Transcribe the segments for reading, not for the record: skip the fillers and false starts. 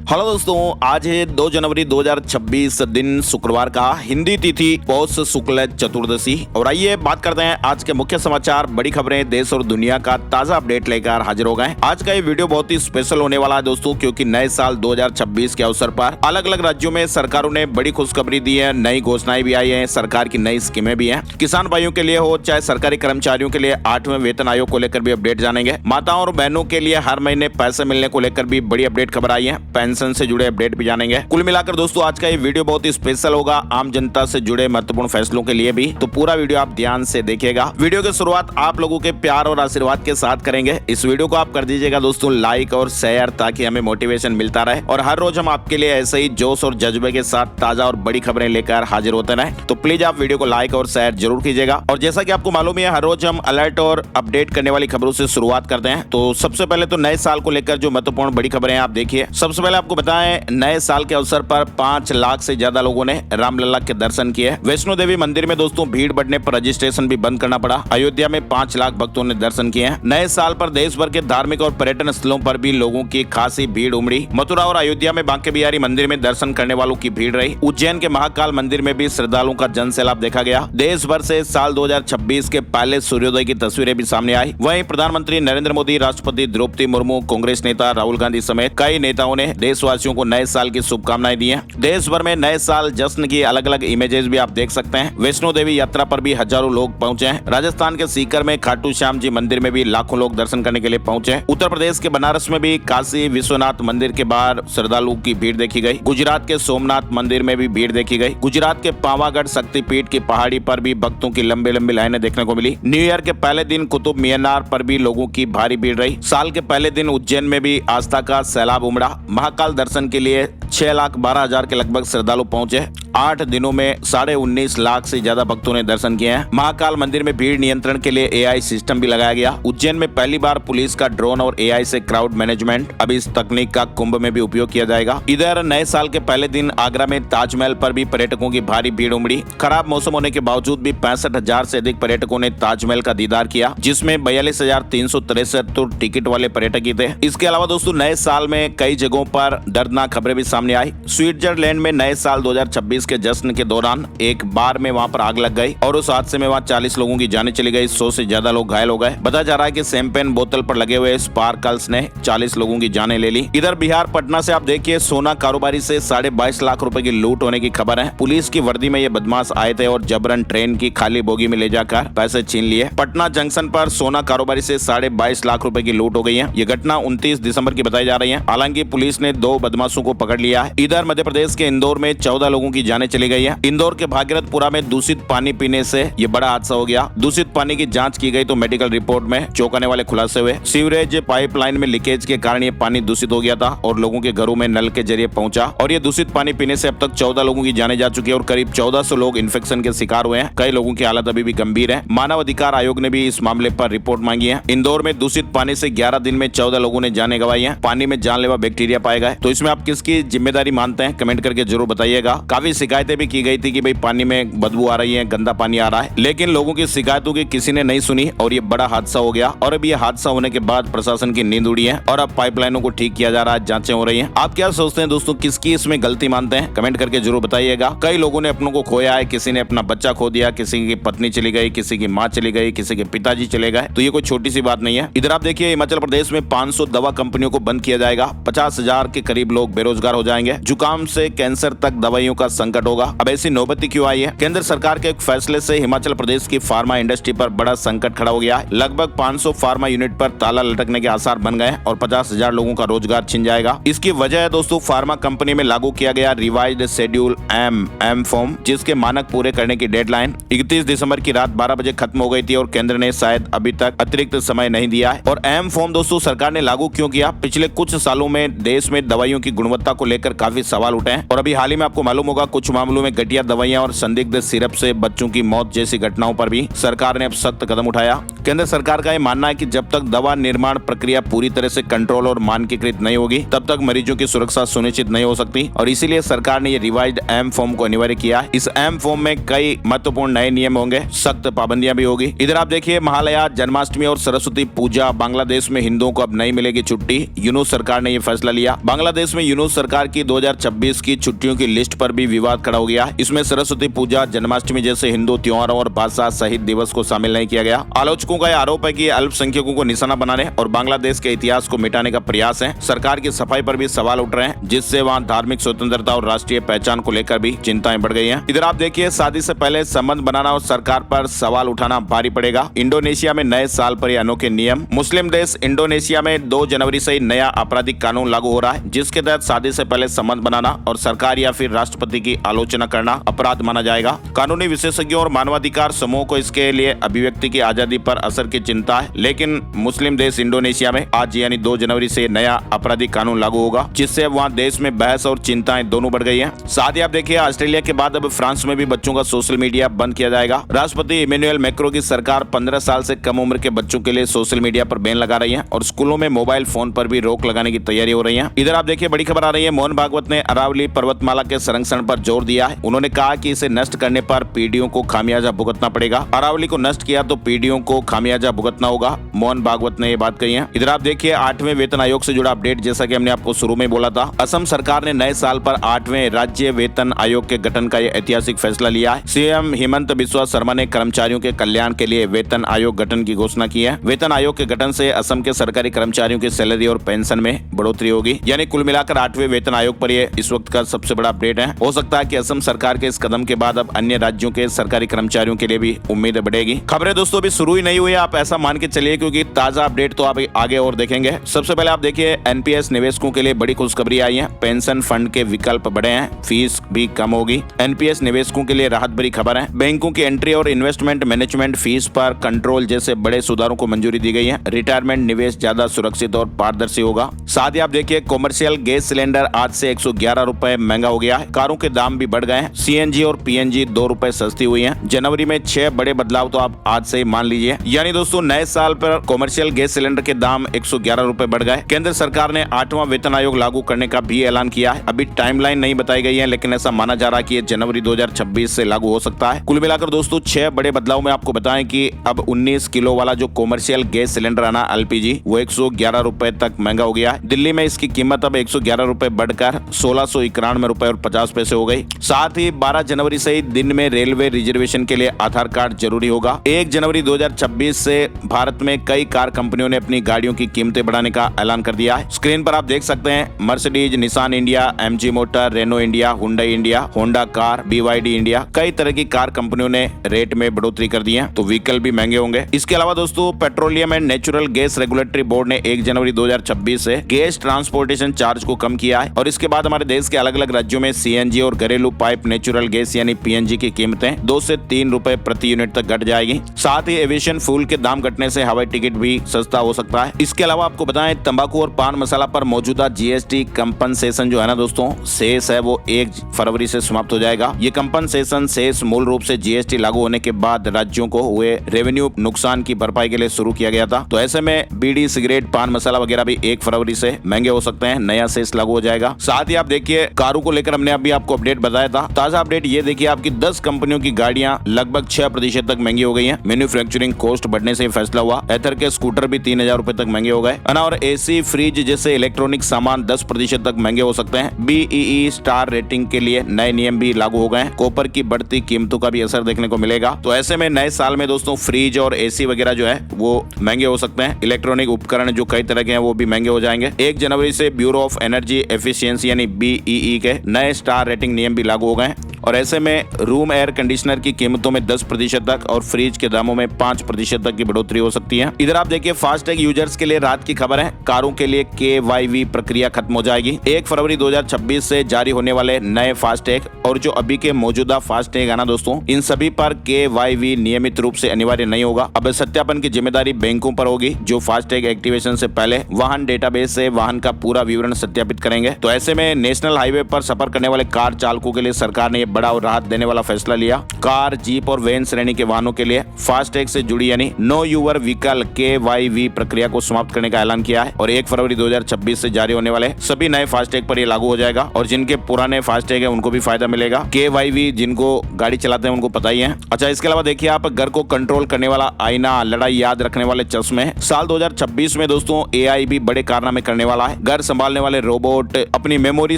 Hello दोस्तों, आज है 2 जनवरी 2026 दिन शुक्रवार का, हिंदी तिथि पौष शुक्ल चतुर्दशी। और आइए बात करते हैं आज के मुख्य समाचार, बड़ी खबरें, देश और दुनिया का ताजा अपडेट लेकर हाजिर हो गए। आज का ये वीडियो बहुत ही स्पेशल होने वाला है दोस्तों, क्योंकि नए साल 2026 के अवसर पर अलग अलग राज्यों में सरकारों ने बड़ी खुशखबरी दी है, नई घोषणाएं भी आई है, सरकार की नई स्कीमें भी हैं। किसान भाइयों के लिए हो चाहे सरकारी कर्मचारियों के लिए 8वें वेतन आयोग को लेकर भी अपडेट जानेंगे। माताओं और बहनों के लिए हर महीने पैसे मिलने को लेकर भी बड़ी अपडेट खबर आई है, पेंशन से जुड़े अपडेट भी जानेंगे। कुल मिलाकर दोस्तों आज का ये वीडियो बहुत ही स्पेशल होगा, आम जनता से जुड़े महत्वपूर्ण फैसलों के लिए भी, तो पूरा वीडियो आप ध्यान से देखिएगा। वीडियो की शुरुआत आप लोगों के प्यार और आशीर्वाद के साथ करेंगे। इस वीडियो को आप कर दीजिएगा दोस्तों लाइक और शेयर, ताकि हमें मोटिवेशन मिलता रहे और हर रोज हम आपके लिए ऐसे ही जोश और जज्बे के साथ ताजा और बड़ी खबरें लेकर हाजिर होते रहे। तो प्लीज आप वीडियो को लाइक और शेयर जरूर कीजिएगा। और जैसा कि आपको मालूम है, हर रोज हम अलर्ट और अपडेट करने वाली खबरों से शुरुआत करते हैं। तो सबसे पहले तो नए साल को लेकर जो महत्वपूर्ण बड़ी खबरें हैं आप देखिए। सबसे पहले आपको बताएं, नए साल के अवसर पर 5 लाख से ज्यादा लोगों ने रामलला के दर्शन किए। वैष्णो देवी मंदिर में दोस्तों भीड़ बढ़ने पर रजिस्ट्रेशन भी बंद करना पड़ा। अयोध्या में 5 लाख भक्तों ने दर्शन किए हैं। नए साल पर देश भर के धार्मिक और पर्यटन स्थलों पर भी लोगों की खासी भीड़ उमड़ी। मथुरा और अयोध्या में बांके बिहारी मंदिर में दर्शन करने वालों की भीड़ रही। उज्जैन के महाकाल मंदिर में भी श्रद्धालुओं का जनसैलाब देखा गया। देश भर से साल 2026 के पहले सूर्योदय की तस्वीरें भी सामने आई। वहीं प्रधानमंत्री नरेंद्र मोदी, राष्ट्रपति द्रौपदी मुर्मू, कांग्रेस नेता राहुल गांधी समेत कई नेताओं ने देशवासियों को नए साल की शुभकामनाएं दी हैं। देश भर में नए साल जश्न की अलग अलग इमेजेस भी आप देख सकते हैं। वैष्णो देवी यात्रा पर भी हजारों लोग पहुंचे हैं। राजस्थान के सीकर में खाटू श्याम जी मंदिर में भी लाखों लोग दर्शन करने के लिए पहुंचे। उत्तर प्रदेश के बनारस में भी काशी विश्वनाथ मंदिर के बाहर श्रद्धालुओं की भीड़ देखी गई। गुजरात के सोमनाथ मंदिर में भी भीड़ देखी गई। गुजरात के पावागढ़ शक्तिपीठ की पहाड़ी पर भी भक्तों की लंबी लंबी लाइनें देखने को मिली। न्यू ईयर के पहले दिन कुतुब मीनार पर भी लोगों की भारी भीड़ रही। साल के पहले दिन उज्जैन में भी आस्था का सैलाब उमड़ा। महाकाल दर्शन के लिए 6,12,000 के लगभग श्रद्धालु पहुंचे। 8 दिनों में 19.5 लाख से ज्यादा भक्तों ने दर्शन किए हैं। महाकाल मंदिर में भीड़ नियंत्रण के लिए AI सिस्टम भी लगाया गया। उज्जैन में पहली बार पुलिस का ड्रोन और AI से क्राउड मैनेजमेंट, अब इस तकनीक का कुंभ में भी उपयोग किया जाएगा। इधर नए साल के पहले दिन आगरा में ताजमहल पर भी पर्यटकों की भारी भीड़ उमड़ी। खराब मौसम होने के बावजूद भी 65,000 से अधिक पर्यटकों ने ताजमहल का दीदार किया, जिसमें 42,363 टिकट वाले पर्यटक ही थे। इसके अलावा दोस्तों नए साल में कई जगहों पर दर्दनाक खबरें भी सामने आई। स्विट्जरलैंड में नए साल 2026 के जश्न के दौरान एक बार में वहां पर आग लग गई और उस हादसे में वहां 40 लोगों की जानें चली गई। 100 से ज्यादा लोग घायल हो गए। बताया जा रहा है कि शैंपेन बोतल पर लगे हुए स्पार्कल्स ने 40 लोगों की जानें ले ली। इधर बिहार पटना से आप देखिए, सोना कारोबारी से 22.5 लाख रुपए की लूट होने की खबर है। पुलिस की वर्दी में ये बदमाश आए थे और जबरन ट्रेन की खाली बोगी में ले जाकर पैसे छीन लिए। पटना जंक्शन पर सोना कारोबारी से 22.5 लाख रुपए की लूट हो गई है। ये घटना 29 दिसंबर की बताई जा रही है। हालांकि पुलिस ने 2 बदमाशों को पकड़ लिया है। इधर मध्य प्रदेश के इंदौर में 14 लोगों की जानें चली गई है। इंदौर के भागीरथपुरा में दूषित पानी पीने से ये बड़ा हादसा हो गया। दूषित पानी की जांच की गई तो मेडिकल रिपोर्ट में चौंकाने वाले खुलासे हुए। सीवरेज पाइपलाइन में लीकेज के कारण ये पानी दूषित हो गया था और लोगों के घरों में नल के जरिए पहुंचा और ये दूषित पानी पीने से अब तक 14 लोगों की जानें जा चुकी है और करीब 1400 लोग इन्फेक्शन के शिकार हुए हैं। कई लोगों की हालत अभी भी गंभीर है। मानव अधिकार आयोग ने भी इस मामले पर रिपोर्ट मांगी है। इंदौर में दूषित पानी से 11 दिन में 14 लोगों ने जानें गंवाई है। पानी में जानलेवा बैक्टीरिया पाए गए। तो इसमें आप किसकी जिम्मेदारी मानते हैं, कमेंट करके जरूर बताइएगा। काफी शिकायतें भी की गई थी कि भाई पानी में बदबू आ रही है, गंदा पानी आ रहा है, लेकिन लोगों की शिकायतों की किसी ने नहीं सुनी और ये बड़ा हादसा हो गया। और अब ये हादसा होने के बाद प्रशासन की नींद उड़ी है और अब पाइपलाइनों को ठीक किया जा रहा है, जांचें हो रही हैं। आप क्या सोचते हैं दोस्तों, किसकी इसमें गलती मानते हैं, कमेंट करके जरूर बताइएगा। कई लोगों ने अपनों को खोया है, किसी ने अपना बच्चा खो दिया, किसी की पत्नी चली गई, किसी की माँ चली गई, किसी के पिताजी चले गए। तो ये कोई छोटी सी बात नहीं है। इधर आप देखिए, हिमाचल प्रदेश में 500 दवा कंपनियों को बंद किया जाएगा। 50,000 के करीब लोग बेरोजगार हो जाएंगे। जुकाम से कैंसर तक दवाइयों का संकट होगा। अब ऐसी नौबत क्यों आई है? केंद्र सरकार के एक फैसले से हिमाचल प्रदेश की फार्मा इंडस्ट्री पर बड़ा संकट खड़ा हो गया है। लगभग 500 फार्मा यूनिट पर ताला लटकने के आसार बन गए और 50,000 लोगों का रोजगार छिन जाएगा। इसकी वजह है दोस्तों फार्मा कंपनी में लागू किया गया रिवाइज्ड शेड्यूल एम फॉर्म, जिसके मानक पूरे करने की डेडलाइन 31 दिसंबर की रात 12 बजे खत्म हो गई थी और केंद्र ने शायद अभी तक अतिरिक्त समय नहीं दिया है। और एम फॉर्म दोस्तों सरकार ने लागू क्यों किया? पिछले कुछ सालों में देश में दवाइयों की गुणवत्ता को लेकर काफी सवाल उठे हैं और अभी हाल ही में आपको मालूम होगा कुछ मामलों में घटिया दवाइयां और संदिग्ध सिरप से बच्चों की मौत जैसी घटनाओं पर भी सरकार ने अब सख्त कदम उठाया। केंद्र सरकार का ये मानना है कि जब तक दवा निर्माण प्रक्रिया पूरी तरह से कंट्रोल और मानकीकृत नहीं होगी तब तक मरीजों की सुरक्षा सुनिश्चित नहीं हो सकती और इसीलिए सरकार ने ये रिवाइज्ड एम फॉर्म को अनिवार्य किया। इस एम फॉर्म में कई महत्वपूर्ण नए नियम होंगे, सख्त पाबंदियां भी होगी। इधर आप देखिए महालया, जन्माष्टमी और सरस्वती पूजा, बांग्लादेश में हिंदुओं को अब नहीं मिलेगी छुट्टी। यूनुस सरकार ने यह फैसला लिया। बांग्लादेश में यूनुस सरकार की 2026 की छुट्टियों की लिस्ट पर भी विवाद खड़ा हो गया। इसमें सरस्वती पूजा, जन्माष्टमी जैसे हिंदू त्योहारों और भाषा शहीद दिवस को शामिल नहीं किया गया। आलोचकों का यह आरोप है कि अल्पसंख्यकों को निशाना बनाने और बांग्लादेश के इतिहास को मिटाने का प्रयास है। सरकार की सफाई पर भी सवाल उठ रहे हैं, जिससे वहाँ धार्मिक स्वतंत्रता और राष्ट्रीय पहचान को लेकर भी चिंताएं बढ़ गई हैं। इधर आप देखिए शादी से पहले संबंध बनाना और सरकार पर सवाल उठाना भारी पड़ेगा। इंडोनेशिया में नए साल पर ये अनोखे नियम। मुस्लिम देश इंडोनेशिया में 2 जनवरी से नया आपराधिक कानून लागू हो रहा है, जिसके तहत शादी से पहले संबंध बनाना और सरकार या फिर राष्ट्रपति की आलोचना करना अपराध माना जाएगा। कानूनी विशेषज्ञों और मानवाधिकार समूह को इसके लिए अभिव्यक्ति की आजादी पर असर की चिंता है, लेकिन मुस्लिम देश इंडोनेशिया में आज यानी 2 जनवरी से नया आपराधिक कानून लागू होगा, जिससे वहाँ देश में बहस और चिंताएं दोनों बढ़ गई हैं। साथ ही आप देखिए ऑस्ट्रेलिया के बाद अब फ्रांस में भी बच्चों का सोशल मीडिया बंद किया जाएगा। राष्ट्रपति इमैनुअल मैक्रों की सरकार 15 साल से कम उम्र के बच्चों के लिए सोशल मीडिया पर बैन लगा रही है और स्कूलों में मोबाइल फोन पर भी रोक लगाने की तैयारी हो रही है। इधर आप देखिए बड़ी खबर आ रही है। मोहन भागवत ने अरावली पर्वतमाला के संरक्षण पर जोर दिया है। उन्होंने कहा कि इसे नष्ट करने पर पीढ़ियों को खामियाजा भुगतना पड़ेगा। अरावली को नष्ट किया तो पीढ़ियों को खामियाजा भुगतना होगा, मोहन भागवत ने ये बात कही है। इधर आप देखिए 8वें वेतन आयोग से जुड़ा अपडेट, जैसा कि हमने आपको शुरू में बोला था। असम सरकार ने नए साल पर 8वें राज्य वेतन आयोग के गठन का यह ऐतिहासिक फैसला लिया है। सीएम हेमंत बिस्वा शर्मा ने कर्मचारियों के कल्याण के लिए वेतन आयोग गठन की घोषणा की है। वेतन आयोग के गठन से असम के सरकारी कर्मचारियों की सैलरी और पेंशन में बढ़ोतरी होगी। यानी कुल मिलाकर 8वें वेतन आयोग पर यह इस वक्त का सबसे बड़ा अपडेट है। हो सकता है कि असम सरकार के इस कदम के बाद अब अन्य राज्यों के सरकारी कर्मचारियों के लिए भी उम्मीद बढ़ेगी। खबरें दोस्तों अभी शुरू ही नहीं हुई, आप ऐसा मान के चलिए, क्योंकि ताजा अपडेट तो आप आगे और देखेंगे। सबसे पहले आप देखिए एनपीएस निवेशकों के लिए बड़ी खुशखबरी आई है। पेंशन फंड के विकल्प बढ़े हैं, फीस भी कम होगी। एनपीएस निवेशकों के लिए राहत भरी खबर है। बैंकों की एंट्री और इन्वेस्टमेंट मैनेजमेंट फीस पर कंट्रोल जैसे बड़े सुधारों को मंजूरी दी गई है। रिटायरमेंट निवेश ज्यादा सुरक्षित और पारदर्शी होगा। साथ ही आप देखिए कॉमर्शियल गैस सिलेंडर आज से 111 रुपए महंगा हो गया है। कारों के दाम भी बढ़ गए हैं। सीएनजी और पीएनजी 2 रुपए सस्ती हुई है। जनवरी में 6 बड़े बदलाव तो आप आज से ही मान लीजिए। यानी दोस्तों नए साल पर कॉमर्शियल गैस सिलेंडर के दाम 111 रुपए बढ़ गए। केंद्र सरकार ने 8वां वेतन आयोग लागू करने का भी ऐलान किया है। अभी टाइमलाइन नहीं बताई गई है, लेकिन ऐसा माना जा रहा है कि ये जनवरी 2026 से लागू हो सकता है। कुल मिलाकर दोस्तों 6 बड़े बदलाव में आपको बताएं कि अब 19 किलो वाला जो कॉमर्शियल गैस सिलेंडर आना एलपीजी वो 111 रुपए तक महंगा हो गया है। दिल्ली में इसकी कीमत अब 111 रुपए बढ़कर 1691 रुपए और 50 पैसे हो गई। साथ ही 12 जनवरी से ही दिन में रेलवे रिजर्वेशन के लिए आधार कार्ड जरूरी होगा। 1 जनवरी 2026 से भारत में कई कार कंपनियों ने अपनी गाड़ियों की कीमतें बढ़ाने का ऐलान कर दिया है। स्क्रीन पर आप देख सकते हैं Mercedes, Nissan India, MG motor, Renault India, Hyundai India, Honda car, BYD India, कई तरह की कार कंपनियों ने रेट में बढ़ोतरी कर दी है, तो व्हीकल भी महंगे होंगे। इसके अलावा दोस्तों petroleum and natural gas regulatory board ने 1 जनवरी 2026 से गैस ट्रांसपोर्टेशन चार्ज को कम किया है और इसके बाद हमारे देश के अलग अलग राज्यों में सीएनजी और घरेलू पाइप नेचुरल गैस यानी पीएनजी की कीमतें 2 से 3 रुपए प्रति यूनिट तक घट जाएगी। साथ ही एविएशन फ्यूल के दाम घटने से हवाई टिकट भी सस्ता हो सकता है। इसके अलावा आपको बताएं तंबाकू और पान मसाला पर मौजूदा जीएसटी कंपनसेशन जो है ना दोस्तों शेष है वो 1 फरवरी से समाप्त हो जाएगा। ये कंपनसेशन शेष मूल रूप से जीएसटी लागू होने के बाद राज्यों को हुए रेवेन्यू नुकसान की भरपाई के लिए शुरू किया गया था। तो ऐसे में बीड़ी, सिगरेट, पान मसाला वगैरह भी 1 फरवरी से महंगे हो सकते हैं, नया शेष लागू हो जाएगा। साथ ही आप देखिए कारों को लेकर हमने अभी आपको अपडेट बताया था। ताजा अपडेट ये देखिए आपकी 10 कंपनियों की गाड़ियां लगभग 6% तक महंगी हो गई हैं। मैन्युफैक्चरिंग कॉस्ट बढ़ने से फैसला हुआ। एथर के स्कूटर भी 3000 रुपए तक महंगे हो गए और एसी, फ्रिज जैसे इलेक्ट्रॉनिक सामान 10% तक महंगे हो सकते हैं। बीईई स्टार रेटिंग के लिए नए नियम भी लागू हो गए। कॉपर की बढ़ती कीमतों का भी असर देखने को मिलेगा। तो ऐसे में नए साल में दोस्तों फ्रिज और एसी वगैरह जो है वो महंगे हो सकते हैं। इलेक्ट्रॉनिक उपकरण जो कई तरह के हैं वो भी महंगे हो जाएंगे। 1 जनवरी से ब्यूरो ऑफ एनर्जी एफिशिएंसी यानी बीईई के नए स्टार रेटिंग नियम भी लागू हो गए और ऐसे में रूम एयर कंडीशनर की कीमतों में 10% तक और फ्रिज के दामों में 5% तक की बढ़ोतरी हो सकती है। इधर आप देखिए फास्टैग यूजर्स के लिए राहत की खबर है। कारों के लिए KYV प्रक्रिया खत्म हो जाएगी। 1 फरवरी 2026 से जारी होने वाले नए फास्टैग और जो अभी के मौजूदा फास्टैग है ना दोस्तों इन सभी पर KYV नियमित रूप से अनिवार्य नहीं होगा। अब सत्यापन की जिम्मेदारी बैंकों पर होगी जो फास्टैग एक्टिवेशन से पहले वाहन डेटाबेस से वाहन का पूरा विवरण सत्यापित करेंगे। तो ऐसे में नेशनल हाईवे पर सफर करने वाले कार चालकों के लिए सरकार ने बड़ा और राहत देने वाला फैसला लिया। कार, जीप और वैन श्रेणी के वाहनों के लिए फास्टैग से जुड़ी यानी नो यूवर व्हीकल KYV प्रक्रिया को समाप्त करने का ऐलान किया है और 1 फरवरी 2026 से जारी होने वाले सभी नए फास्टैग पर ये लागू हो जाएगा और जिनके पुराने फास्टैग है उनको भी फायदा मिलेगा। KYV जिनको गाड़ी चलाते हैं उनको पता ही है। अच्छा, इसके अलावा देखिए आप घर को कंट्रोल करने वाला आईना, लड़ाई याद रखने वाले चश्मे। साल 2026 में दोस्तों AI भी बड़े कारनामे करने वाला है। घर संभालने वाले रोबोट, अपनी मेमोरी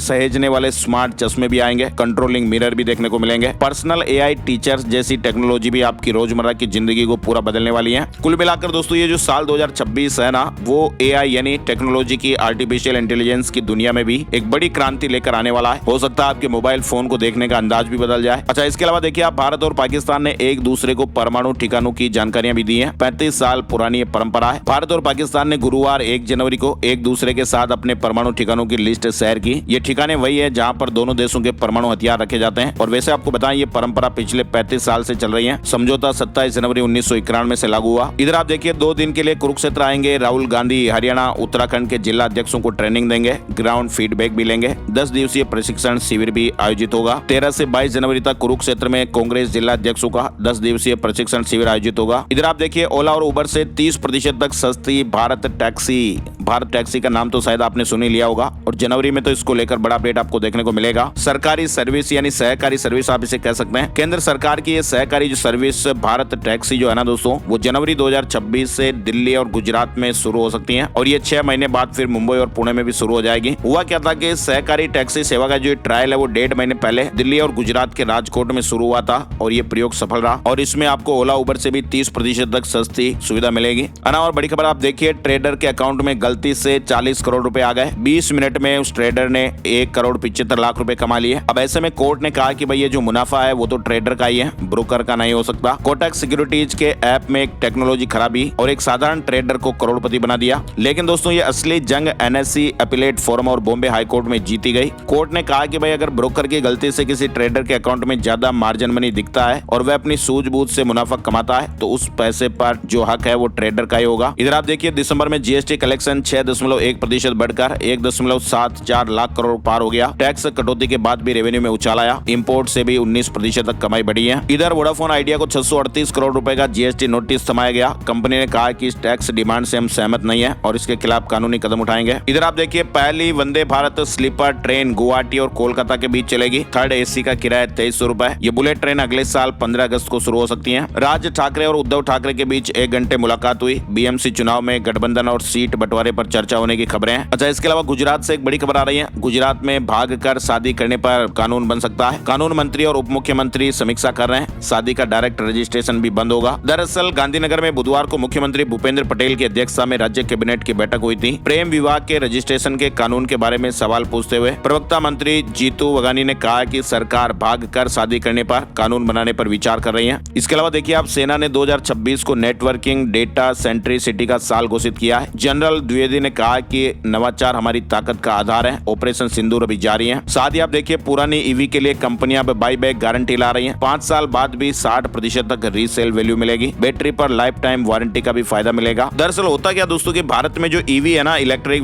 सहेजने वाले स्मार्ट चश्मे भी आएंगे, कंट्रोलिंग मिरर भी देखने को मिलेंगे। पर्सनल AI टीचर्स जैसी टेक्नोलॉजी भी आपकी रोजमर्रा की जिंदगी को पूरा बदलने वाली है। कुल मिलाकर दोस्तों ये जो साल 2026 है ना, वो AI यानी टेक्नोलॉजी की, आर्टिफिशियल इंटेलिजेंस की दुनिया में भी एक बड़ी क्रांति लेकर आने वाला है। हो सकता है आपके मोबाइल फोन को देखने का अंदाज भी बदल जाए। अच्छा, इसके अलावा देखिए आप भारत और पाकिस्तान ने एक दूसरे को परमाणु ठिकानों की जानकारियां भी दी हैं। 35 साल पुरानी ये परंपरा है। भारत और पाकिस्तान ने गुरुवार 1 जनवरी को एक दूसरे के साथ अपने परमाणु ठिकानों की लिस्ट शेयर की। ये ठिकाने वही है जहां पर दोनों देशों के परमाणु हथियार रखे जाते हैं और वैसे आपको बताएं ये परंपरा पिछले 35 साल से चल रही है। समझौता 27 जनवरी 1991 से लागू हुआ। इधर आप देखिए 2 दिन के लिए कुरुक्षेत्र आएंगे राहुल गांधी। हरियाणा, उत्तराखंड के जिला अध्यक्षों को ट्रेनिंग देंगे, ग्राउंड फीडबैक भी लेंगे। 10 दिवसीय प्रशिक्षण शिविर भी आयोजित होगा। 13 से 22 जनवरी तक कुरुक्षेत्र में कांग्रेस जिला अध्यक्षों का 10 दिवसीय प्रशिक्षण शिविर आयोजित होगा। इधर आप देखिए ओला और उबर से 30% तक सस्ती भारत टैक्सी। भारत टैक्सी का नाम तो शायद आपने सुन ही लिया होगा और जनवरी में तो इसको लेकर बड़ा अपडेट आपको देखने को मिलेगा। सरकारी सर्विस यानी सहकारी सर्विस आप इसे कह सकते हैं। केंद्र सरकार की ये सहकारी जो सर्विस भारत टैक्सी जो है ना दोस्तों, वो जनवरी 2026 से दिल्ली और गुजरात में शुरू हो सकती है और ये 6 महीने बाद फिर मुंबई और पुणे में भी शुरू हो जाएगी। हुआ क्या था कि सहकारी टैक्सी सेवा का जो ट्रायल है वो 1.5 महीने पहले दिल्ली और गुजरात के राजकोट में शुरू हुआ था और ये प्रयोग सफल रहा और इसमें आपको ओला उबर से भी 30% तक सस्ती सुविधा मिलेगी। और बड़ी खबर आप देखिए, ट्रेडर के अकाउंट में गलती से 40 करोड़ रुपए आ गए। 20 मिनट में उस ट्रेडर ने 1 करोड़ 75 लाख रुपए कमा लिए। अब ऐसे में कोर्ट ने कहा कि भाई ये जो मुनाफा है वो तो ट्रेडर का ही है, ब्रोकर का नहीं हो सकता। कोटक सिक्योरिटीज के ऐप में एक टेक्नोलॉजी खराबी और एक साधारण ट्रेडर को करोड़पति बना दिया। लेकिन दोस्तों ये असली जंग NSE अपीलेट फोरम और बॉम्बे हाई कोर्ट में जीती गई। कोर्ट ने कहा कि भाई अगर ब्रोकर की गलती से किसी ट्रेडर के अकाउंट में ज्यादा मार्जिन मनी दिखता है और वह अपनी सूझबूझ से मुनाफा कमाता है तो उस पैसे पर जो हक है वो ट्रेडर का ही होगा। इधर आप देखिए दिसंबर में GST कलेक्शन 6.1% बढ़कर 1.74 लाख करोड़ पार हो गया। टैक्स कटौती के बाद भी रेवेन्यू में उछाल आया। इंपोर्ट से भी 19% तक कमाई बढ़ी है। इधर वोडाफोन आइडिया को 638 करोड़ रुपए का GST नोटिस थमाया गया। कंपनी ने कहा कि इस टैक्स डिमांड से हम सहमत नहीं है और इसके खिलाफ कानूनी कदम उठाएंगे। इधर आप देखिए पहली वंदे भारत स्लीपर ट्रेन गुवाहाटी और कोलकाता के बीच चलेगी। थर्ड AC का किराया 2300 रुपए। ये बुलेट ट्रेन अगले साल 15 अगस्त को शुरू हो सकती है। राज ठाकरे और उद्धव ठाकरे के बीच 1 घंटे मुलाकात हुई। BMC चुनाव में गठबंधन और सीट बंटवारे पर चर्चा होने की खबरें हैं। अच्छा, इसके अलावा गुजरात से एक बड़ी खबर आ रही है। गुजरात में भागकर शादी करने पर कानून बन सकता है। कानून मंत्री और उप मुख्यमंत्री समीक्षा कर रहे हैं। शादी का डायरेक्ट रजिस्ट्रेशन भी बंद होगा। दरअसल गांधीनगर में बुधवार को मुख्यमंत्री भूपेंद्र पटेल की अध्यक्षता में राज्य कैबिनेट की बैठक हुई थी। प्रेम विवाह के रजिस्ट्रेशन के कानून के बारे में सवाल पूछते हुए प्रवक्ता मंत्री जीतू वगानी ने कहा कि सरकार भागकर शादी करने पर कानून बनाने पर विचार कर रही है। इसके अलावा देखिए आप सेना ने 2026 को नेटवर्किंग डेटा सेंट्रिसिटी का साल घोषित किया है। जनरल द्विवेदी ने कहा कि नवाचार हमारी ताकत का आधार है। ऑपरेशन सिंदूर अभी जारी है। साथ ही आप देखिए पुरानी EV के लिए कंपनियां अब बाईबैक गारंटी ला रही हैं। 5 साल बाद भी 60% तक रीसेल वैल्यू मिलेगी। बैटरी पर लाइफ टाइम वारंटी का भी फायदा मिलेगा। दरअसल होता क्या दोस्तों कि भारत में जो EV है ना, इलेक्ट्रिक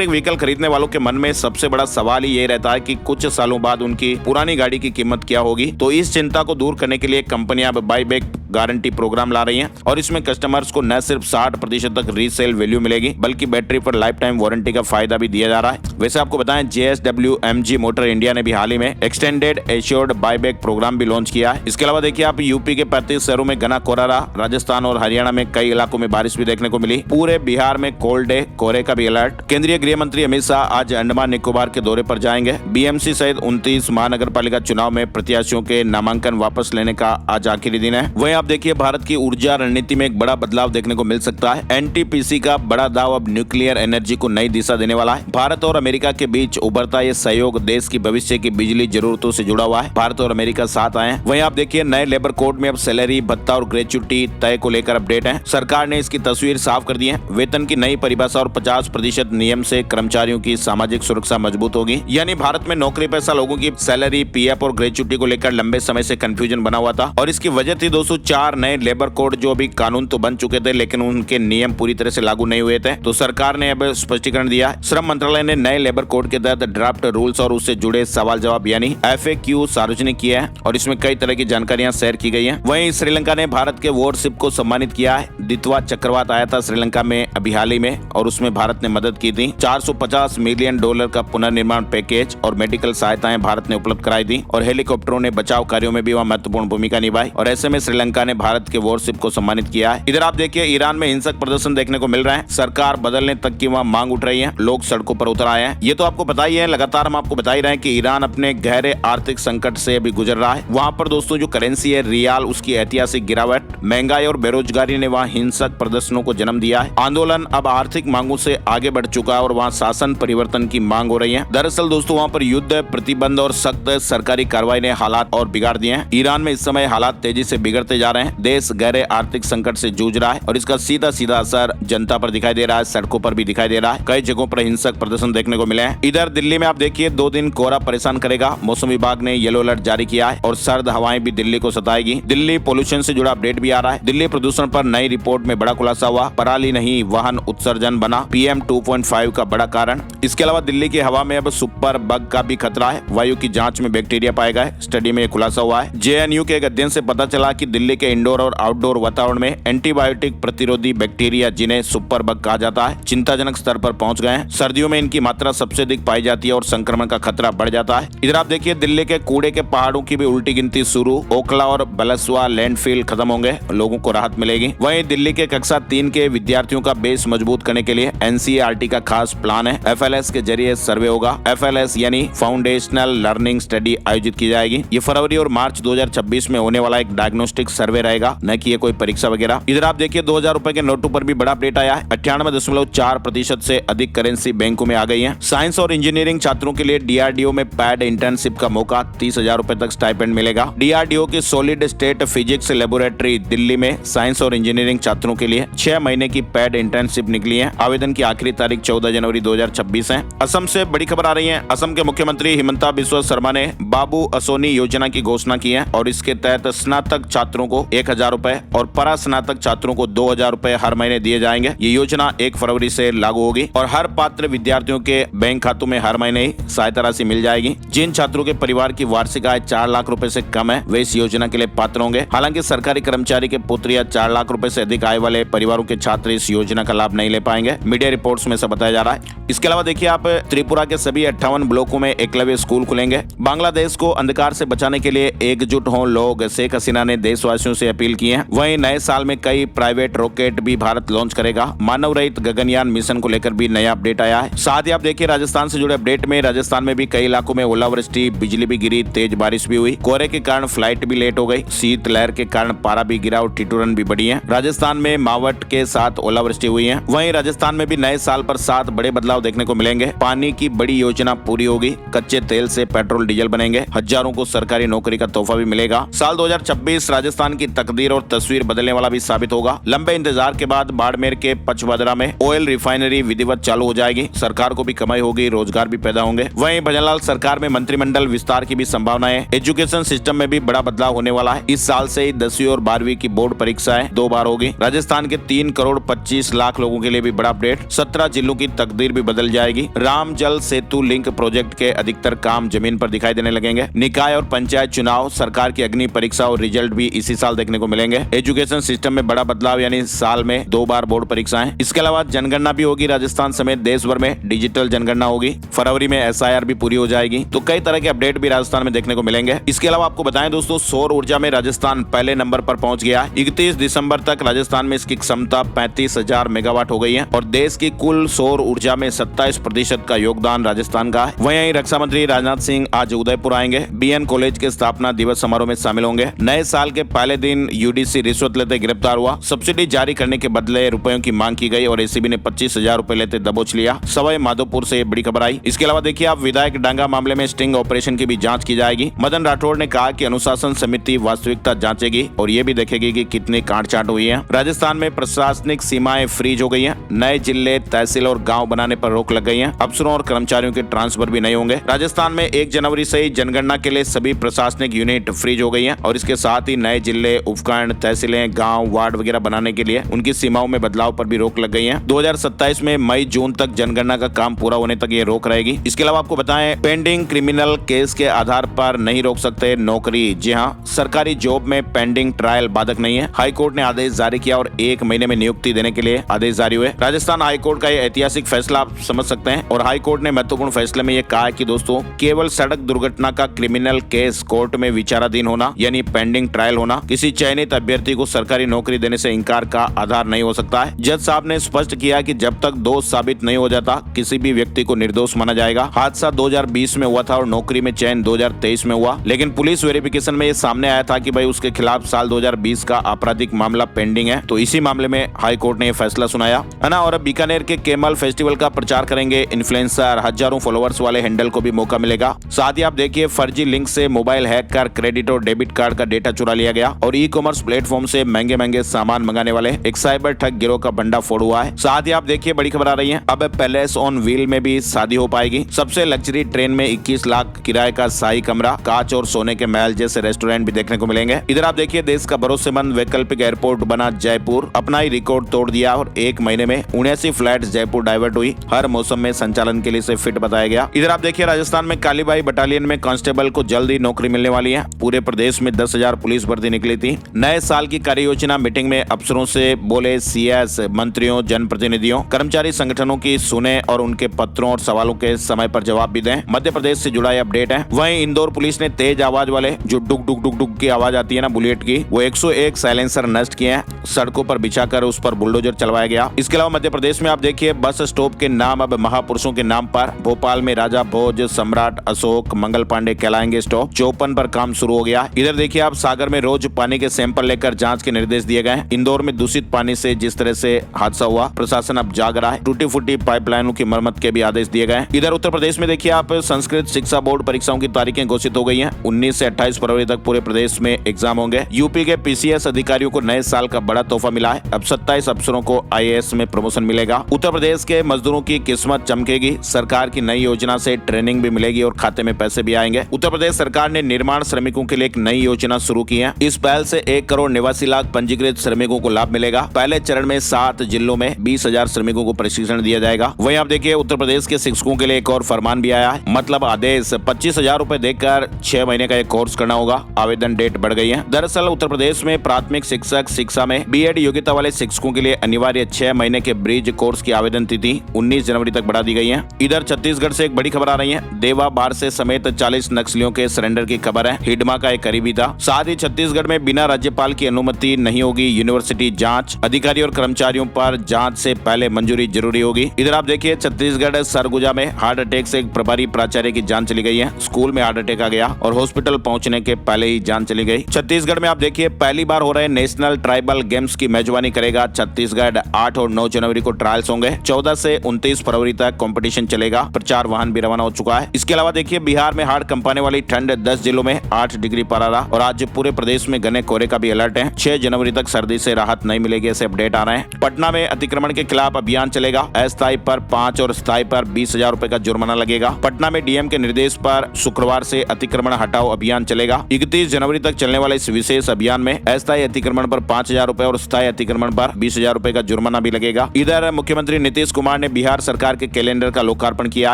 व्हीकल खरीदने वालों के मन में सबसे बड़ा सवाल ही ये रहता है कि कुछ सालों बाद उनकी पुरानी गाड़ी की कीमत क्या होगी। तो इस चिंता को दूर करने के लिए कंपनियां अब बाईबैक गारंटी प्रोग्राम ला रही हैं और इसमें कस्टमर्स को न सिर्फ 60% तक रीसेल वैल्यू मिलेगी बल्कि बैटरी पर लाइफ टाइम वारंटी का फायदा भी दिया जा रहा है। वैसे आपको बताएं JSW MG मोटर इंडिया ने भी हाल ही में एक्सटेंडेड एश्योर्ड बाईबैक प्रोग्राम भी लॉन्च किया है। इसके अलावा देखिए आप यूपी के 35 शहरों में घना कोहरा रहा। राजस्थान और हरियाणा में कई इलाकों में बारिश भी देखने को मिली। पूरे बिहार में कोल्ड डे, कोहरे का भी अलर्ट। केंद्रीय गृह मंत्री अमित शाह आज अंडमान निकोबार के दौरे पर जाएंगे। BMC सहित 29 महानगर पालिका चुनाव में प्रत्याशियों के नामांकन वापस लेने का आज आखिरी दिन है। वहीं आप देखिए भारत की ऊर्जा रणनीति में एक बड़ा बदलाव देखने को मिल सकता है। NTPC का बड़ा दाव अब न्यूक्लियर एनर्जी को नई दिशा देने वाला है। भारत और अमेरिका के बीच उभरता ये सहयोग देश की भविष्य की बिजली जरूरतों से जुड़ा हुआ है। भारत और अमेरिका साथ आए हैं। वहीं आप देखिए नए लेबर कोड में अब सैलरी, भत्ता और ग्रेच्युटी तय को लेकर अपडेट है। सरकार ने इसकी तस्वीर साफ कर दी है। वेतन की नई परिभाषा और 50% नियम से कर्मचारियों की सामाजिक सुरक्षा मजबूत होगी। यानी भारत में नौकरी पेशा लोगों की सैलरी, PF और ग्रेच्युटी को लेकर लंबे समय से कंफ्यूजन बना हुआ था और इसकी वजह थी दोस्तों 4 नए लेबर कोड जो अभी कानून तो बन चुके थे लेकिन उनके नियम पूरी तरह से लागू नहीं हुए थे, तो सरकार ने अब स्पष्टीकरण दिया है। श्रम मंत्रालय ने नए लेबर कोड के तहत ड्राफ्ट रूल्स और उससे जुड़े सवाल जवाब यानी FAQ सार्वजनिक किया है और इसमें कई तरह की जानकारियां शेयर की गई हैं। वहीं श्रीलंका ने भारत के वॉरशिप को सम्मानित किया है। दितवा चक्रवात आया था श्रीलंका में अभी हाल ही में और उसमें भारत ने मदद की थी। $450 मिलियन का पुनर्निर्माण पैकेज और मेडिकल सहायताएं भारत ने उपलब्ध कराई थी और हेलीकॉप्टरों ने बचाव कार्यों में भी वहाँ महत्वपूर्ण भूमिका निभाई और ऐसे में श्रीलंका ने भारत के वॉरशिप को सम्मानित किया है। इधर आप देखिए ईरान में हिंसक प्रदर्शन देखने को मिल रहा है। सरकार बदलने तक की वहाँ मांग उठ रही है, लोग सड़कों पर उतर आए हैं। ये तो आपको पता ही है, लगातार हम आपको बता ही रहे हैं कि ईरान अपने गहरे आर्थिक संकट से अभी गुजर रहा है। वहाँ पर दोस्तों जो करेंसी है रियाल, उसकी ऐतिहासिक गिरावट, महंगाई और बेरोजगारी ने वहाँ हिंसक प्रदर्शनों को जन्म दिया है। आंदोलन अब आर्थिक मांगों से आगे बढ़ चुका है और वहाँ शासन परिवर्तन की मांग हो रही है। दरअसल दोस्तों वहाँ पर युद्ध, प्रतिबंध और सख्त सरकारी कार्रवाई ने हालात और बिगाड़ दिए हैं। ईरान में इस समय हालात तेजी से बिगड़ते जा रहे हैं। देश गहरे आर्थिक संकट से जूझ रहा है और इसका सीधा सीधा असर जनता पर दिखाई दे रहा है, सड़कों पर भी दिखाई दे रहा है। कई जगहों पर हिंसक प्रदर्शन देखने को मिले हैं। इधर दिल्ली में आप देखिए 2 दिन कोहरा परेशान करेगा। मौसम विभाग ने येलो अलर्ट जारी किया है और सर्द हवाएं भी दिल्ली को सताएगी। दिल्ली पोल्यूशन से जुड़ा अपडेट भी आ रहा है। दिल्ली प्रदूषण पर नई रिपोर्ट में बड़ा खुलासा हुआ। पराली नहीं वाहन उत्सर्जन बना PM 2.5 का बड़ा कारण। इसके अलावा दिल्ली की हवा में अब सुपर बग का भी खतरा है। वायु की जांच में बैक्टीरिया पाया गया है। स्टडी में खुलासा हुआ है। JNU के एक अध्ययन से पता चला कि दिल्ली के इंडोर और आउटडोर वातावरण में एंटीबायोटिक प्रतिरोधी बैक्टीरिया जिन्हें सुपर बग कहा जाता है चिंताजनक स्तर पर पहुंच गए हैं। सर्दियों में इनकी मात्रा सबसे अधिक पाई जाती है और संक्रमण का खतरा बढ़ जाता है। इधर आप देखिए दिल्ली के कूड़े के पहाड़ों की भी उल्टी गिनती शुरू। ओखला और बलसवा लैंडफिल खत्म होंगे, लोगों को राहत मिलेगी। वहीं दिल्ली के कक्षा 3 के विद्यार्थियों का बेस मजबूत करने के लिए NCERT का खास प्लान है। FLS के जरिए सर्वे होगा। FLS यानी फाउंडेशनल लर्निंग स्टडी आयोजित की जाएगी। ये फरवरी और मार्च 2026 में होने वाला एक डायग्नोस्टिक सर्वे रहेगा, न कि ये कोई परीक्षा वगैरह। इधर आप देखिए 2000 रुपए के नोटों पर भी बड़ा अपडेट आया है। 98.4% से अधिक करेंसी बैंकों में आ गई है। साइंस और इंजीनियरिंग छात्रों के लिए DRDO में पैड इंटर्नशिप का मौका, 30,000 रुपए तक स्टाइपेंड मिलेगा। DRDO की solid state physics laboratory Delhi में साइंस और इंजीनियरिंग छात्रों के लिए 6 महीने की पैड इंटर्नशिप निकली है। आवेदन की आखिरी तारीख 14 जनवरी 2026 है। असम से बड़ी खबर आ रही है। असम के मुख्यमंत्री हिमंता बिस्वा शर्मा ने बाबू असोनी योजना की घोषणा की है और इसके तहत स्नातक छात्रों को 1,000 रुपए और परा स्नातक छात्रों को 2,000 रुपए हर महीने दिए जाएंगे। ये योजना 1 फरवरी से लागू होगी और हर पात्र विद्यार्थियों के बैंक खातों में हर महीने ही सहायता राशि मिल जाएगी। जिन छात्रों के परिवार की वार्षिक आय 4 लाख रुपए से कम है वे इस योजना के लिए पात्र होंगे। हालांकि सरकारी कर्मचारी के पुत्र या 4 लाख रुपए से अधिक आय वाले परिवारों के छात्र इस योजना का लाभ नहीं ले पाएंगे। मीडिया रिपोर्ट्स में से बताया जा रहा है। इसके अलावा देखिए आप त्रिपुरा के सभी 58 ब्लॉकों में एकलव्य स्कूल खुलेंगे। बांग्लादेश को अंधकार से बचाने के लिए एकजुट हों लोग, शेख हसीना ने देशवासियों से अपील की है। वहीं नए साल में कई प्राइवेट रॉकेट भी भारत लॉन्च करेगा। मानव रहित गगनयान मिशन को लेकर भी नया अपडेट आया है। साथ ही आप देखिए राजस्थान से जुड़े अपडेट में राजस्थान में भी कई इलाकों में ओलावृष्टि, बिजली भी गिरी, तेज बारिश भी हुई। कोहरे के कारण फ्लाइट भी लेट हो गई। शीत लहर के कारण पारा भी गिरा और ठिठुरन भी बढ़ी है। राजस्थान में मावट के साथ ओलावृष्टि हुई है। वहीं राजस्थान में भी नए साल पर 7 बड़े बदलाव देखने को मिलेंगे। पानी की बड़ी योजना पूरी होगी। कच्चे तेल से पेट्रोल डीजल बनेंगे। हजारों को सरकारी नौकरी का तोहफा भी मिलेगा। साल 2026 राजस्थान की तकदीर और तस्वीर बदलने वाला भी साबित होगा। लंबे इंतजार के बाद बाड़मेर के पचवदरा में ऑयल रिफाइनरी विधिवत चालू हो जाएगी। सरकार को भी कमाई होगी, रोजगार भी पैदा होंगे। वहीं भजनलाल सरकार में मंत्रिमंडल विस्तार की भी संभावना है। एजुकेशन सिस्टम में भी बड़ा बदलाव होने वाला है। इस साल से ही 10वीं और 12वीं की बोर्ड परीक्षाएं 2 बार होगी। राजस्थान के 3 करोड़ 25 लाख लोगों के लिए भी बड़ा अपडेट। 17 जिलों की तकदीर भी बदल जाएगी। राम जल सेतु लिंक प्रोजेक्ट के अधिकतर काम जमीन पर दिखाई देने लगेंगे। निकाय और पंचायत चुनाव, सरकार की अग्नि परीक्षा और रिजल्ट भी इसी साल देखने को मिलेंगे। एजुकेशन सिस्टम में बड़ा बदलाव यानी साल में 2 बार बोर्ड परीक्षाएं। इसके अलावा जनगणना भी होगी। राजस्थान समेत देश भर में डिजिटल जनगणना होगी। फरवरी में SIR भी पूरी हो जाएगी। तो कई तरह के अपडेट भी राजस्थान में देखने को मिलेंगे। इसके अलावा आपको बताएं दोस्तों, सौर ऊर्जा में राजस्थान पहले नंबर पर पहुंच गया। 31 दिसंबर तक राजस्थान में इसकी क्षमता 35,000 मेगावाट हो गई है और देश की कुल सौर ऊर्जा में 27% का योगदान राजस्थान का है। वहीं रक्षा मंत्री राजनाथ सिंह आज उदयपुर आएंगे। BN कॉलेज के स्थापना दिवस समारोह में शामिल होंगे। नए साल के पहले दिन UDC रिश्वत लेते गिरफ्तार हुआ। सब्सिडी जारी करने के बदले रुपयों की मांग की गई और ACB ने 25,000 रुपए लेते दबोच लिया। सवाई माधोपुर से बड़ी खबर आई। इसके अलावा देखिए आप विधायक डांगा मामले में स्टिंग ऑपरेशन की भी जांच की जाएगी। मदन राठौड़ ने कहा कि अनुशासन समिति वास्तविकता जांचेगी और ये भी देखेगी कि कितनी काटछाट हुई है। राजस्थान में प्रशासनिक सीमाएं फ्रीज हो गई हैं। नए जिले, तहसील और गांव बनाने पर रोक लग गई है। अफसरों और कर्मचारियों के ट्रांसफर भी नहीं होंगे। राजस्थान में 1 जनवरी से ही जनगणना के लिए सभी प्रशासनिक यूनिट फ्रीज हो गई हैं और इसके साथ ही नए जिले जिले, उपखंड, तहसीलें, गांव, वार्ड वगैरह बनाने के लिए उनकी सीमाओं में बदलाव पर भी रोक लग गई है। 2027 में मई जून तक जनगणना का काम पूरा होने तक ये रोक रहेगी। इसके अलावा आपको बताएं, पेंडिंग क्रिमिनल केस के आधार पर नहीं रोक सकते नौकरी। जी हां, सरकारी जॉब में पेंडिंग ट्रायल बाधक नहीं है। हाई कोर्ट ने आदेश जारी किया और 1 महीने में नियुक्ति देने के लिए आदेश जारी हुए। राजस्थान हाई कोर्ट का ये ऐतिहासिक फैसला आप समझ सकते हैं और हाई कोर्ट ने महत्वपूर्ण फैसले में ये कहा है कि दोस्तों, केवल सड़क दुर्घटना का क्रिमिनल केस कोर्ट में विचाराधीन होना यानी पेंडिंग ट्रायल होना किसी चयनित अभ्यर्थी को सरकारी नौकरी देने से इंकार का आधार नहीं हो सकता है। जज साहब ने स्पष्ट किया कि जब तक दोष साबित नहीं हो जाता किसी भी व्यक्ति को निर्दोष माना जाएगा। हादसा 2020 में हुआ था और नौकरी में चयन 2023 में हुआ, लेकिन पुलिस वेरिफिकेशन में ये सामने आया था कि भाई उसके खिलाफ साल 2020 का आपराधिक मामला पेंडिंग है। तो इसी मामले में हाई कोर्ट ने यह फैसला सुनाया है ना। और अब बीकानेर के केमल फेस्टिवल का प्रचार करेंगे इन्फ्लुएंसर, हजारों फॉलोअर्स वाले हैंडल को भी मौका मिलेगा। साथ ही आप देखिए, फर्जी लिंक से मोबाइल हैक कर क्रेडिट और डेबिट कार्ड का डेटा चुरा लिया गया और ई कॉमर्स प्लेटफॉर्म से महंगे महंगे सामान मंगाने वाले एक साइबर ठग गिरोह का भंडाफोड़ हुआ है। साथ ही आप देखिए, बड़ी खबर आ रही है, अब पैलेस ऑन व्हील में भी शादी हो पाएगी। सबसे लग्जरी ट्रेन में 21 लाख किराए का शाही कमरा, कांच और सोने के महल जैसे रेस्टोरेंट भी देखने को मिलेंगे। इधर आप देखिए, देश का भरोसेमंद वैकल्पिक एयरपोर्ट बना जयपुर, अपना ही रिकॉर्ड तोड़ दिया और 1 महीने में 79 फ्लाइट जयपुर डाइवर्ट हुई। हर मौसम में संचालन के लिए इसे फिट बताया गया। इधर आप देखिए, राजस्थान में कालीबाई बटालियन में कांस्टेबल को जल्दी नौकरी मिलने वाली है। पूरे प्रदेश में 10,000 पुलिस भर्ती निकली थी। नए साल की कार्य योजना मीटिंग में अफसरों से बोले सीएस, मंत्रियों, जनप्रतिनिधियों, कर्मचारी संगठनों की सुने और उनके पत्रों और सवालों के समय पर जवाब भी दें। मध्य प्रदेश से जुड़ा अपडेट है। वहीं इंदौर पुलिस ने तेज आवाज वाले जो डुक डुक डुक डुक की आवाज आती है ना बुलेट की, वो 101 साइलेंसर नष्ट किए हैं। सड़कों पर बिछाकर उस पर बुलडोजर चलवाया गया। इसके अलावा मध्य प्रदेश में आप देखिए, बस स्टॉप के नाम अब महापुरुषों के नाम पर। भोपाल में राजा भोज, सम्राट अशोक, मंगल पांडे कहलाएंगे स्टॉप। 54 पर काम शुरू हो गया। इधर देखिए आप, सागर में रोज पानी के सैंपल लेकर जांच के निर्देश दिए गए। इंदौर में दूषित पानी से जिस तरह से हादसा हुआ, प्रशासन अब जाग रहा है। टूटी फूटी पाइपलाइनों की मरम्मत के भी आदेश दिए गए। इधर उत्तर प्रदेश में देखिए आप, संस्कृत शिक्षा बोर्ड परीक्षाओं की तारीखें घोषित हो गई हैं। 19 से 28 फरवरी तक पूरे प्रदेश में एग्जाम होंगे। यूपी के पीसीएस अधिकारियों को नए साल का बड़ा तोहफा मिला है। अब 27 अफसरों को आईएएस में प्रमोशन मिलेगा। उत्तर प्रदेश के मजदूरों की किस्मत चमकेगी। सरकार की नई योजना से ट्रेनिंग भी मिलेगी और खाते में पैसे भी आएंगे। उत्तर प्रदेश सरकार ने निर्माण श्रमिकों के लिए एक नई योजना शुरू की है। इस पहल से 1 करोड़ 89 लाख पंजीकृत श्रमिकों को लाभ मिलेगा। पहले चरण में 7 जिलों में 20,000 श्रमिकों को प्रशिक्षण दिया जाएगा। वहीं आप देखिए, उत्तर प्रदेश के शिक्षकों के लिए एक और फरमान भी आया है, मतलब आदेश। 25,000 रुपए देकर 6 महीने का एक कोर्स करना होगा। आवेदन डेट बढ़ गई है। दरअसल उत्तर प्रदेश में प्राथमिक शिक्षक शिक्षा में बीएड योग्यता वाले शिक्षकों के लिए अनिवार्य 6 महीने के ब्रिज कोर्स की आवेदन तिथि 19 जनवरी तक बढ़ा दी गई है। इधर छत्तीसगढ़ से एक बड़ी खबर आ रही है। देवा बारसे समेत 40 नक्सलियों के सरेंडर की खबर है। हिडमा का एक करीबी था। साथ ही छत्तीसगढ़ में बिना राज्यपाल की अनुमति नहीं होगी यूनिवर्सिटी जांच। अधिकारी और कर्मचारियों पर जांच से पहले मंजूरी जरूरी होगी। इधर आप देखिए, छत्तीसगढ़ सरगुजा में हार्ट अटैक से एक प्रभारी प्राचार्य की जान चली गई है। स्कूल में हार्ट अटैक आ गया और हॉस्पिटल पहुंचने के पहले ही जान चली गई। छत्तीसगढ़ में आप देखिए, पहली बार हो रहे नेशनल ट्राइबल गेम्स की मेजबानी करेगा छत्तीसगढ़। 8 और 9 जनवरी को ट्रायल्स होंगे। 14 से 29 फरवरी तक कंपटीशन चलेगा। प्रचार वाहन भी रवाना हो चुका है। इसके अलावा देखिए, बिहार में हाड़ कंपाने वाली ठंड, 10 जिलों में 8 डिग्री पारा रहा और आज पूरे प्रदेश में घने कोहरे का भी अलर्ट है। 6 जनवरी तक सर्दी से राहत नहीं मिलेगी, ऐसे अपडेट आ रहे हैं। पटना में अतिक्रमण के खिलाफ अभियान चलेगा। अस्थायी पर 5 और स्थायी पर 20,000 रुपए का जुर्माना लगेगा। पटना में डीएम के निर्देश पर शुक्रवार से अतिक्रमण हटाओ अभियान चलेगा। 31 जनवरी तक चलने वाले इस विशेष अभियान में अस्थायी अतिक्रमण पर 5,000 रुपए और स्थायी अतिक्रमण पर 20,000 रुपए का जुर्माना भी लगेगा। इधर मुख्यमंत्री नीतीश कुमार ने बिहार सरकार के कैलेंडर का लोकार्पण किया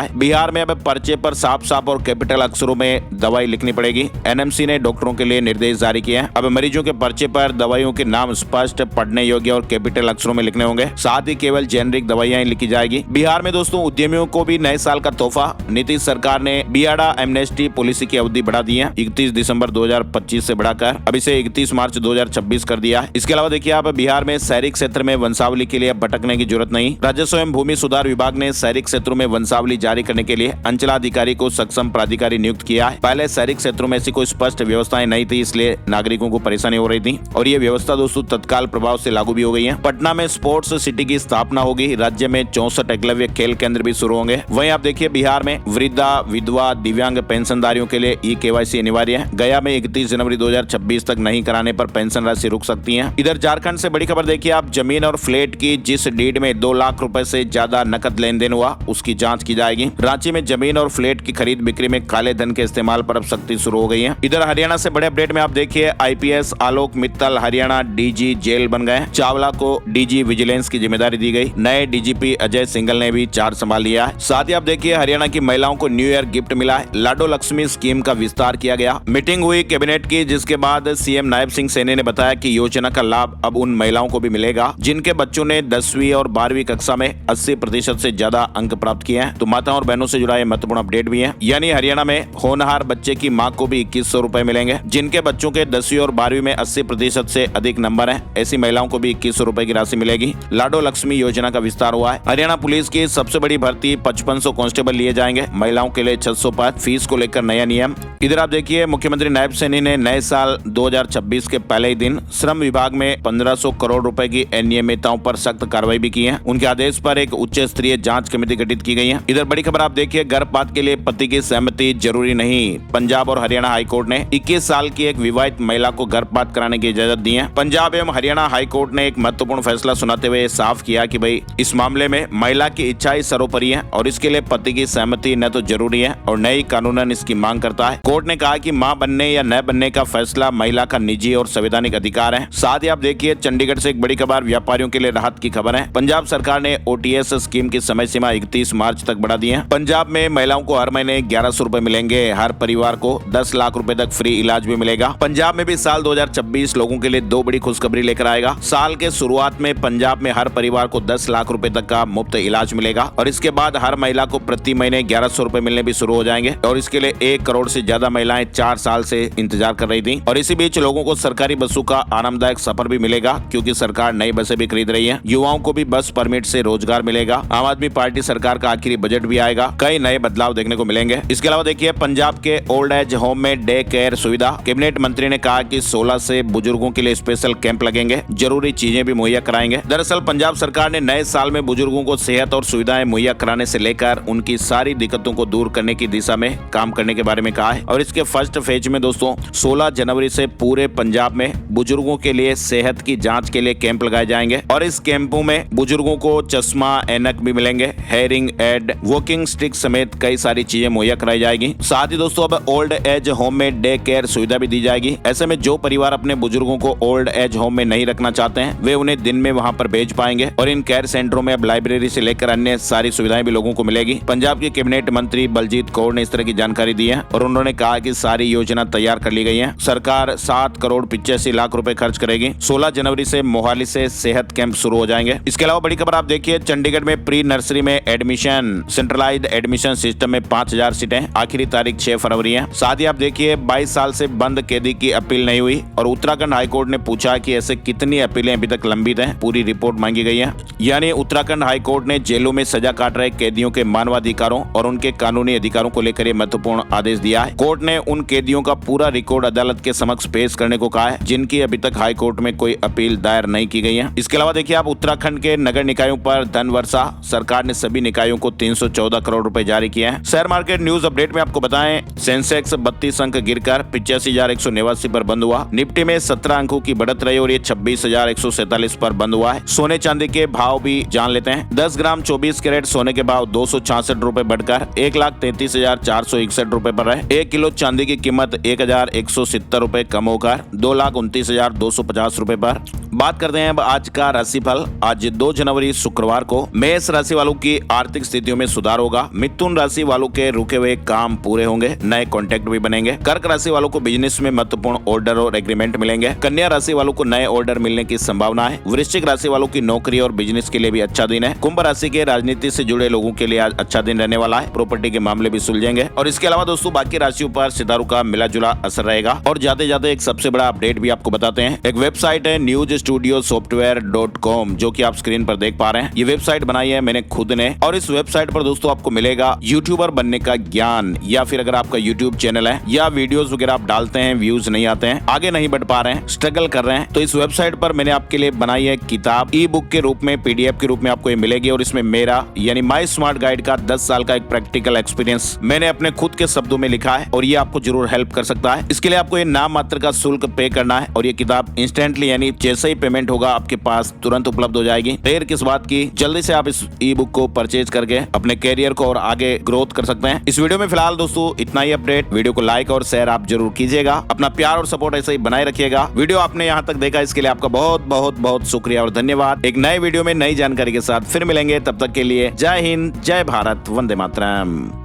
है। बिहार में अब पर्चे पर साफ साफ और कैपिटल अक्षरों में दवाई लिखनी पड़ेगी। एनएमसी ने डॉक्टरों के लिए निर्देश जारी किए हैं। अब मरीजों के पर्चे पर दवाइयों के नाम स्पष्ट, पढ़ने योग्य और कैपिटल अक्षरों में लिखने होंगे। साथ ही केवल जेनरिक दवाइयां लिखी जाएगी। बिहार में दोस्तों, उद्यमियों को भी नए साल का तोहफा। नीतीश सरकार ने बियाडा एमनेस्टी पॉलिसी की अवधि बढ़ा दी है। 31 दिसंबर 2025 से बढ़ाकर अब इसे 31 मार्च 2026 कर दिया है। इसके अलावा देखिए आप, बिहार में शहरी क्षेत्र में वंशावली के लिए भटकने की जरूरत नहीं। राजस्व एवं भूमि सुधार विभाग ने शहरी क्षेत्रों में वंशावली जारी करने के लिए अंचलाधिकारी को सक्षम प्राधिकारी नियुक्त किया है। पहले शहरी क्षेत्रों में ऐसी कोई स्पष्ट व्यवस्थाएं नहीं थी, इसलिए नागरिकों को परेशानी हो रही थी और ये व्यवस्था दोस्तों तत्काल प्रभाव से लागू भी हो गई है। पटना में स्पोर्ट्स सिटी की स्थापना होगी। राज्य में 64 एकलव्य खेल केंद्र भी शुरू होंगे। वहीं आप देखिए, बिहार में वृद्धा, विधवा, दिव्यांग पेंशनधारियों के लिए ई-केवाईसी अनिवार्य है। गया में 31 जनवरी 2026 तक नहीं कराने पर पेंशन राशि रुक सकती है। इधर झारखंड से बड़ी खबर देखिए आप, जमीन और फ्लैट की जिस डीड में 2 लाख रुपए से ज्यादा नकद लेन देन हुआ, उसकी जांच की जाएगी। रांची में जमीन और फ्लैट की खरीद बिक्री में काले धन के इस्तेमाल पर अब सख्ती शुरू हो गई है। इधर हरियाणा से बड़े अपडेट में आप देखिए, IPS Alok Mittal Haryana DG jail बन गए। चावला को डीजी विजिलेंस की जिम्मेदारी दी गई। नए डीजीपी अजय सिंघल ने भी चार्ज संभाल लिया है। साथ ही आप देखिए हरियाणा की महिलाओं को न्यू ईयर गिफ्ट मिला है। लाडो लक्ष्मी स्कीम का विस्तार किया गया। मीटिंग हुई कैबिनेट की, जिसके बाद सीएम नायब सिंह सैनी ने बताया कि योजना का लाभ अब उन महिलाओं को भी मिलेगा जिनके बच्चों ने 10वीं और 12वीं कक्षा में 80% से ज्यादा अंक प्राप्त किए हैं। तो माताओं और बहनों से जुड़ा ये महत्वपूर्ण अपडेट भी है। यानी हरियाणा में होनहार बच्चे की मां को भी 2100 रुपए मिलेंगे। जिनके बच्चों के 10वीं और 12वीं में 80% से अधिक नंबर है, ऐसी महिलाओं को भी 2100 रुपए की राशि मिलेगी। लाडो लक्ष्मी योजना का विस्तार हुआ है। हरियाणा पुलिस की सबसे बड़ी भर्ती 5500 कांस्टेबल लिए जाएंगे। महिलाओं के लिए 600 पद। फीस को लेकर नया नियम। इधर आप देखिए मुख्यमंत्री नायब सैनी ने नए साल 2026 के पहले ही दिन श्रम विभाग में 1500 करोड़ रुपए की अनियमितताओं पर सख्त कार्रवाई भी की है। उनके आदेश पर एक उच्च स्तरीय जांच कमेटी गठित की गई है। इधर बड़ी खबर आप देखिए, गर्भपात के लिए पति की सहमति जरूरी नहीं। पंजाब और हरियाणा हाईकोर्ट ने 21 साल की एक विवाहित महिला को गर्भपात कराने की इजाजत दी है। पंजाब एवं हरियाणा हाईकोर्ट ने एक महत्वपूर्ण फैसला सुनाते हुए साफ किया कि भाई इस मामले में महिला की इच्छा ही सर्वोपरि है और इसके लिए पति की सहमति न तो जरूरी है और न ही कानूनन इसकी मांग करता है। कोर्ट ने कहा कि मां बनने या न बनने का फैसला महिला का निजी और संवैधानिक अधिकार है। साथ ही आप देखिए चंडीगढ़ से एक बड़ी खबर, व्यापारियों के लिए राहत की खबर है। पंजाब सरकार ने ओटीएस स्कीम की समय सीमा 31 मार्च तक बढ़ा दी है। पंजाब में महिलाओं को हर महीने 1100 रुपए मिलेंगे। हर परिवार को 10 लाख रुपए तक फ्री इलाज भी मिलेगा। पंजाब में भी साल 2026 लोगों के लिए दो बड़ी खुशखबरी लेकर आएगा। साल के शुरुआत में पंजाब में हर परिवार को 10 लाख रुपए तक का मुफ्त इलाज मिलेगा और इसके बाद हर महिला को प्रति महीने 1100 रुपए मिलने भी शुरू हो जाएंगे और इसके लिए 1 करोड़ से ज्यादा महिलाएं 4 साल से इंतजार कर रही थी। और इसी बीच लोगों को सरकारी बसों का आरामदायक सफर भी मिलेगा क्योंकि सरकार नई बसें भी खरीद रही है। युवाओं को भी बस परमिट से रोजगार मिलेगा। आम आदमी पार्टी सरकार का आखिरी बजट भी आएगा। कई नए बदलाव देखने को मिलेंगे। इसके अलावा देखिए पंजाब के ओल्ड एज होम में डे केयर सुविधा। कैबिनेट मंत्री ने कहा कि 16 से बुजुर्गों के लिए स्पेशल कैंप लगेंगे, जरूरी चीजें भी मुहैया कराएंगे। दरअसल पंजाब सरकार ने नए साल में बुजुर्गों को सेहत और सुविधाएं मुहैया कराने से लेकर उनकी सारी दिक्कतों को दूर करने की दिशा में काम करने के बारे में कहा है। और इसके फर्स्ट फेज में दोस्तों 16 जनवरी से पूरे पंजाब में बुजुर्गों के लिए सेहत की जांच के लिए कैंप लगाए जाएंगे और इस कैंपों में बुजुर्गों को चश्मा ऐनक भी मिलेंगे, हेयरिंग एड, वॉकिंग स्टिक समेत कई सारी चीजें मुहैया कराई जाएगी। साथ ही दोस्तों अब ओल्ड एज होम में डे केयर सुविधा भी दी जाएगी। ऐसे में जो परिवार अपने बुजुर्गों को ओल्ड एज होम में नहीं रखना चाहते हैं वे उन्हें दिन में वहां पर भेज पाएंगे और इन केयर सेंटरों में अब लाइब्रेरी से लेकर अन्य सारी सुविधाएं भी लोगों को मिलेगी। पंजाब के कैबिनेट मंत्री बलजीत कौर ने इस तरह की जानकारी दी है और उन्होंने कहा कि सारी योजना तैयार कर ली गई है। सरकार 7 करोड़ 85 लाख रुपए खर्च करेगी। 16 जनवरी से मोहाली से सेहत कैंप शुरू हो जाएंगे। इसके अलावा बड़ी खबर आप देखिए, चंडीगढ़ में प्री नर्सरी में एडमिशन, सेंट्रलाइज्ड एडमिशन सिस्टम में 5000 सीटें, आखिरी तारीख 6 फरवरी है। साथ ही आप देखिए 22 साल से बंद कैदी की अपील नहीं हुई और उत्तराखंड हाईकोर्ट ने पूछा कि ऐसे कितनी अपीलें अभी तक लंबित हैं, पूरी रिपोर्ट मांगी गई है। यानी उत्तराखंड हाईकोर्ट ने जेलों में सजा काट रहे कैदियों के मानवाधिकारों और उनके कानूनी अधिकारों को लेकर ये महत्वपूर्ण आदेश दिया है। कोर्ट ने उन कैदियों का पूरा रिकॉर्ड अदालत के समक्ष पेश करने को कहा है जिनकी अभी तक हाई कोर्ट में कोई अपील दायर नहीं की गई है। इसके अलावा देखिए आप उत्तराखंड के नगर निकायों पर धन वर्षा, सरकार ने सभी निकायों को 314 करोड़ रुपए जारी किए हैं। शेयर मार्केट न्यूज अपडेट में आपको बताएं, सेंसेक्स 32 अंक गिरकर 85,189 पर बंद हुआ। निफ्टी में 17 अंकों की बढ़त रही और ये 26,147 पर बंद हुआ है। सोने चांदी के भाव भी जान लेते हैं। 10 ग्राम 24 कैरेट सोने के भाव 266 रुपए बढ़कर 1,33,461 रुपए पर है। 1 किलो चांदी की कीमत 1,170 रुपए कम होकर 2,29,250 रुपए पर। बात करते हैं अब आज का राशिफल। आज 2 जनवरी शुक्रवार को मेष राशि वालों की आर्थिक स्थितियों में सुधार होगा। मिथुन राशि वालों के रुके हुए काम पूरे होंगे, नए कॉन्ट्रैक्ट भी बनेंगे। कर्क राशि वालों को बिजनेस में महत्वपूर्ण ऑर्डर और एग्रीमेंट मिलेंगे। कन्या राशि वालों को नए ऑर्डर मिलने की संभावना है। वृश्चिक राशि वालों की नौकरी और बिजनेस के लिए भी अच्छा दिन है। कुंभ राशि के राजनीति से जुड़े लोगों के लिए आज अच्छा दिन रहने वाला है। प्रॉपर्टी के मामले भी सुलझेंगे और इसके अलावा दोस्तों बाकी राशियों पर सितारों का मिला जुला असर रहेगा। और जाते जाते एक सबसे बड़ा अपडेट भी आपको बताते हैं। एक वेबसाइट है newsstudiossoftware.com जो कि आप स्क्रीन पर देख पा रहे हैं। ये वेबसाइट बनाई है मैंने खुद ने और इस वेबसाइट पर दोस्तों आपको मिलेगा यूट्यूबर बनने का ज्ञान, या फिर अगर आपका यूट्यूब चैनल है या वीडियोस वगैरह आप डालते हैं, व्यूज नहीं आते हैं, आगे नहीं बढ़ पा रहे हैं, स्ट्रगल कर रहे हैं, तो इस वेबसाइट पर मैंने आपके लिए बनाई है किताब, ई बुक के रूप में, पीडीएफ के रूप में आपको ये मिलेगी और इसमें मेरा यानी माई स्मार्ट गाइड का 10 साल का एक प्रैक्टिकल एक्सपीरियंस मैंने अपने खुद के शब्दों में लिखा है और ये आपको जरूर हेल्प कर सकता है। इसके लिए आपको ये नाम मात्र का शुल्क पे करना है और ये किताब इंस्टेंटली यानी जैसे ही पेमेंट होगा आपके पास तुरंत उपलब्ध हो जाएगी। देर किस बात की, जल्दी से आप इस ई बुक को परचेज करके अपने कैरियर को और आगे ग्रोथ कर सकते हैं। इस वीडियो में फिलहाल दोस्तों इतना ही अपडेट। वीडियो को लाइक और शेयर आप जरूर कीजिएगा। अपना प्यार और सपोर्ट सपोर्ट ऐसे ही बनाए रखिएगा। वीडियो आपने यहाँ तक देखा इसके लिए आपका बहुत बहुत बहुत शुक्रिया और धन्यवाद। एक नए वीडियो में नई जानकारी के साथ फिर मिलेंगे, तब तक के लिए जय हिंद, जय भारत, वंदे मातरम।